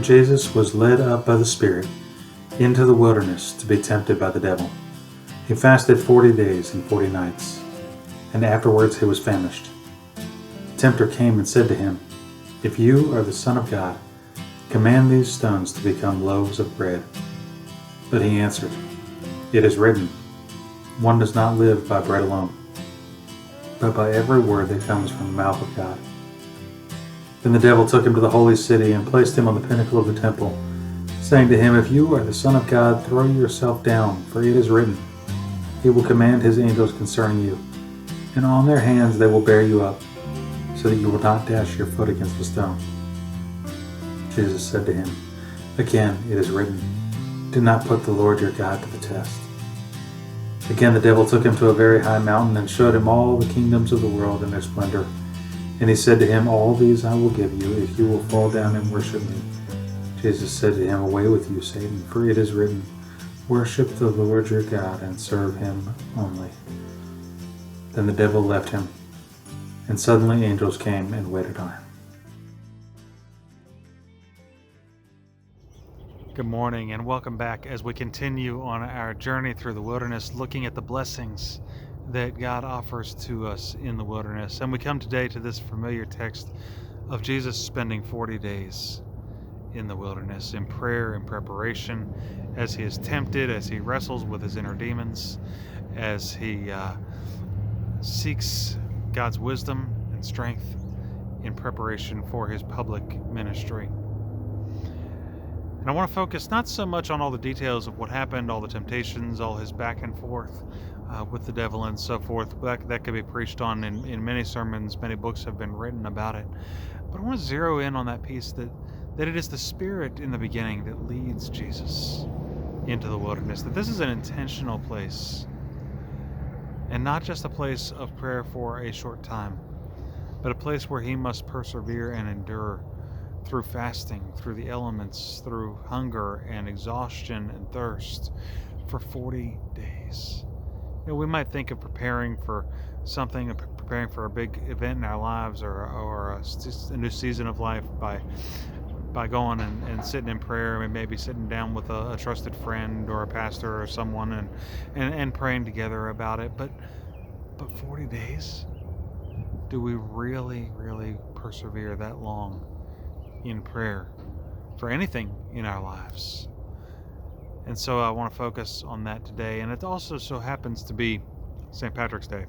Jesus was led up by the Spirit into the wilderness to be tempted by the devil. He fasted 40 days and 40 nights, and afterwards he was famished. The tempter came and said to him, "If you are the Son of God, command these stones to become loaves of bread." But he answered, "It is written, one does not live by bread alone, but by every word that comes from the mouth of God." Then the devil took him to the holy city and placed him on the pinnacle of the temple, saying to him, "If you are the Son of God, throw yourself down, for it is written, He will command His angels concerning you, and on their hands they will bear you up, so that you will not dash your foot against a stone." Jesus said to him, "Again it is written, do not put the Lord your God to the test." Again the devil took him to a very high mountain and showed him all the kingdoms of the world and their splendor. And he said to him, "All these I will give you, if you will fall down and worship me." Jesus said to him, "Away with you, Satan, for it is written, worship the Lord your God and serve Him only." Then the devil left him, and suddenly angels came and waited on him. Good morning and welcome back as we continue on our journey through the wilderness, looking at the blessings that God offers to us in the wilderness. And we come today to this familiar text of Jesus spending 40 days in the wilderness in prayer and preparation, as he is tempted, as he wrestles with his inner demons, as he seeks God's wisdom and strength in preparation for his public ministry. And I want to focus not so much on all the details of what happened, all the temptations, all his back and forth with the devil and so forth. That could be preached on in many sermons. Many books have been written about it. But I want to zero in on that piece that it is the Spirit in the beginning that leads Jesus into the wilderness, that this is an intentional place and not just a place of prayer for a short time, but a place where he must persevere and endure through fasting, through the elements, through hunger and exhaustion and thirst for 40 days. You know, we might think of preparing for something, preparing for a big event in our lives or a new season of life by going and sitting in prayer, and maybe sitting down with a trusted friend or a pastor or someone and praying together about it. But 40 days? Do we really persevere that long in prayer for anything in our lives? And so I want to focus on that today. And it also so happens to be St. Patrick's Day.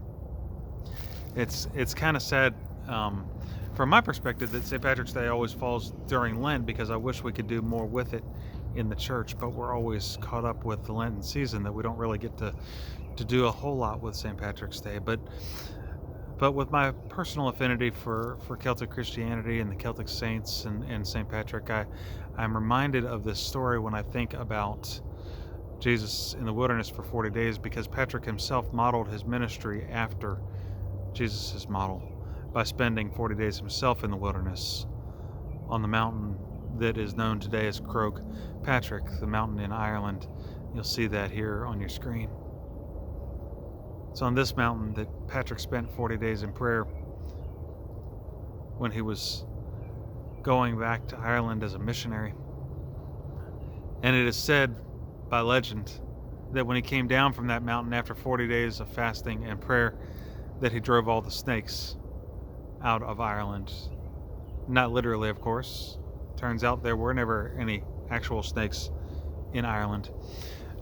It's kind of sad from my perspective that St. Patrick's Day always falls during Lent, because I wish we could do more with it in the church, but we're always caught up with the Lenten season that we don't really get to do a whole lot with St. Patrick's Day. But with my personal affinity for Celtic Christianity and the Celtic saints and St. Patrick, I'm reminded of this story when I think about Jesus in the wilderness for 40 days, because Patrick himself modeled his ministry after Jesus' model by spending 40 days himself in the wilderness on the mountain that is known today as Croagh Patrick, the mountain in Ireland. You'll see that here on your screen. It's on this mountain that Patrick spent 40 days in prayer when he was going back to Ireland as a missionary. And it is said by legend that when he came down from that mountain after 40 days of fasting and prayer, that he drove all the snakes out of Ireland. Not literally, of course. Turns out there were never any actual snakes in Ireland.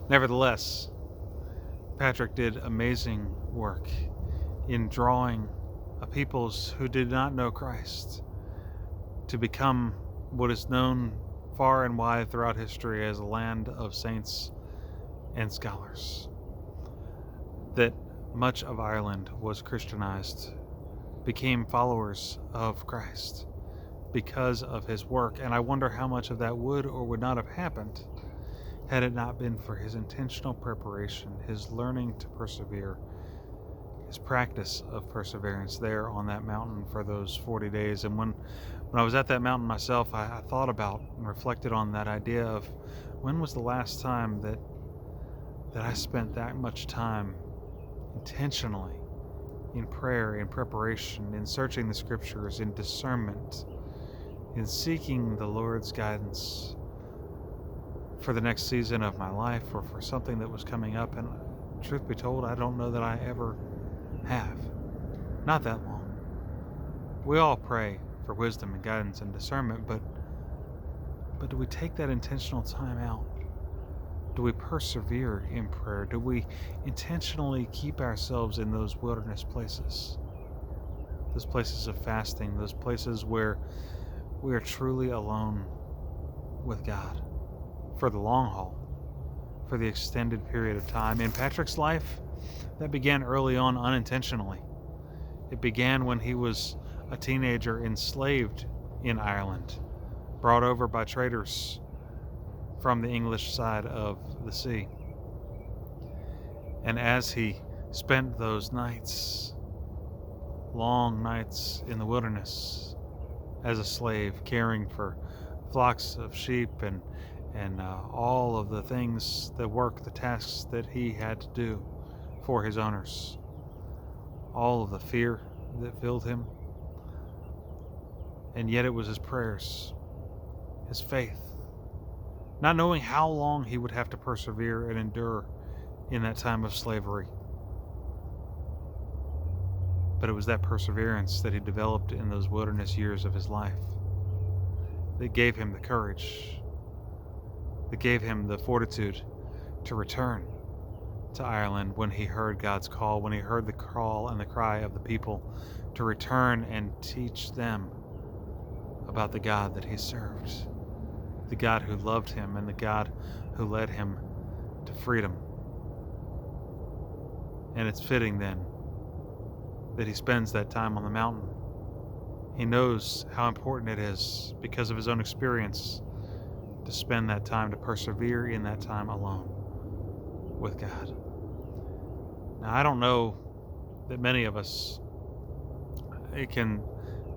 Nevertheless, Patrick did amazing work in drawing a peoples who did not know Christ to become what is known far and wide throughout history as a land of saints and scholars. That much of Ireland was Christianized, became followers of Christ because of his work. And I wonder how much of that would or would not have happened had it not been for his intentional preparation, his learning to persevere, his practice of perseverance there on that mountain for those 40 days. And when I was at that mountain myself, I thought about and reflected on that idea of when was the last time that I spent that much time intentionally in prayer, in preparation, in searching the scriptures, in discernment, in seeking the Lord's guidance for the next season of my life or for something that was coming up. And truth be told, I don't know that I ever have. Not that long. We all pray for wisdom and guidance and discernment, but do we take that intentional time out? Do we persevere in prayer? Do we intentionally keep ourselves in those wilderness places? Those places of fasting, those places where we are truly alone with God for the long haul, for the extended period of time. In Patrick's life, that began early on unintentionally. It began when he was a teenager enslaved in Ireland, brought over by traders from the English side of the sea. And as he spent those nights, long nights in the wilderness as a slave, caring for flocks of sheep and all of the things, the work, the tasks that he had to do for his owners, all of the fear that filled him. And yet it was his prayers, his faith, not knowing how long he would have to persevere and endure in that time of slavery. But it was that perseverance that he developed in those wilderness years of his life that gave him the courage, that gave him the fortitude to return to Ireland when he heard God's call, when he heard the call and the cry of the people to return and teach them about the God that he served, the God who loved him and the God who led him to freedom. And it's fitting then that he spends that time on the mountain. He knows how important it is, because of his own experience, to spend that time, to persevere in that time alone with God. Now, I don't know that many of us can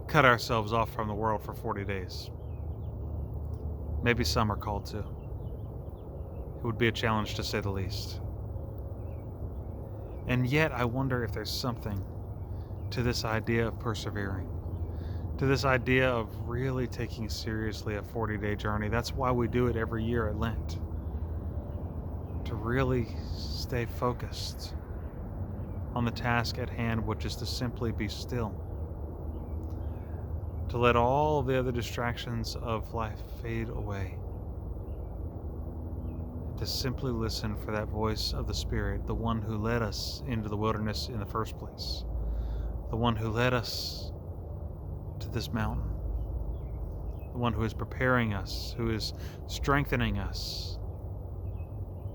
cut ourselves off from the world for 40 days. Maybe some are called to. It would be a challenge, to say the least. And yet, I wonder if there's something to this idea of persevering, to this idea of really taking seriously a 40-day journey. That's why we do it every year at Lent, to really stay focused on the task at hand, which is to simply be still, to let all the other distractions of life fade away, to simply listen for that voice of the Spirit, the one who led us into the wilderness in the first place, the one who led us to this mountain, the one who is preparing us, who is strengthening us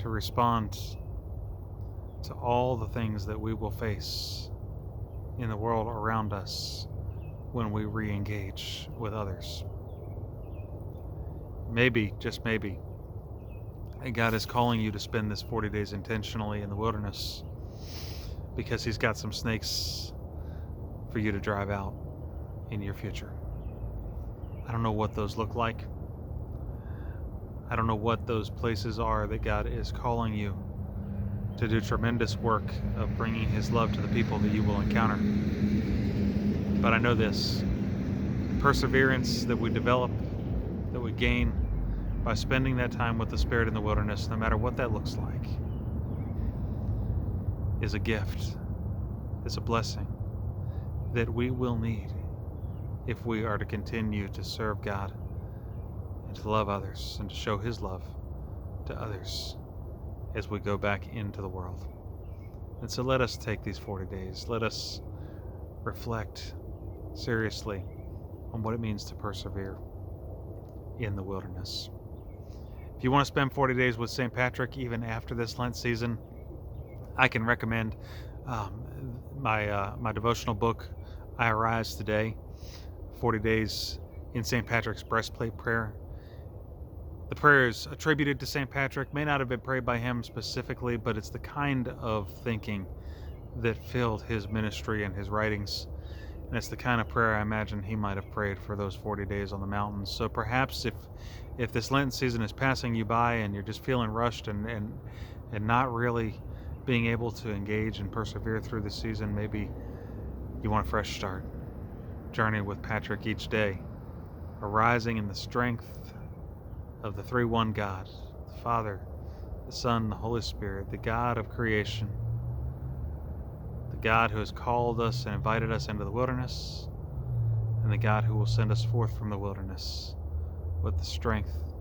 to respond to all the things that we will face in the world around us when we re-engage with others. Maybe, just maybe, God is calling you to spend this 40 days intentionally in the wilderness because he's got some snakes for you to drive out in your future. I don't know what those look like. I don't know what those places are that God is calling you to do tremendous work of bringing his love to the people that you will encounter. But I know this: perseverance that we develop, that we gain by spending that time with the Spirit in the wilderness, no matter what that looks like, is a gift, is a blessing that we will need if we are to continue to serve God and to love others and to show his love to others as we go back into the world. And so let us take these 40 days. Let us reflect seriously on what it means to persevere in the wilderness. If you want to spend 40 days with St. Patrick even after this Lent season, I can recommend my devotional book, I Arise Today, 40 Days in St. Patrick's Breastplate Prayer. The prayer is attributed to St. Patrick, may not have been prayed by him specifically, but it's the kind of thinking that filled his ministry and his writings. And it's the kind of prayer I imagine he might have prayed for those 40 days on the mountains. So perhaps if this Lenten season is passing you by and you're just feeling rushed and not really being able to engage and persevere through the season, maybe you want a fresh start. Journey with Patrick each day arising in the strength of the 3-1 God, the Father, the Son, the Holy Spirit, the God of creation, the God who has called us and invited us into the wilderness, and the God who will send us forth from the wilderness with the strength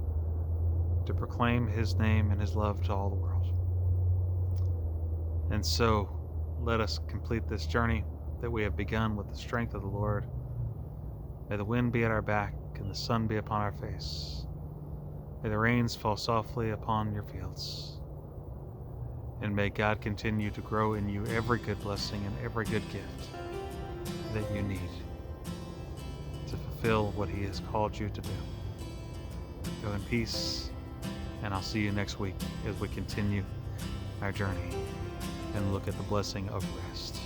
to proclaim His name and His love to all the world. And so, let us complete this journey that we have begun with the strength of the Lord. May the wind be at our back and the sun be upon our face. May the rains fall softly upon your fields. And may God continue to grow in you every good blessing and every good gift that you need to fulfill what He has called you to do. Go in peace, and I'll see you next week as we continue our journey and look at the blessing of rest.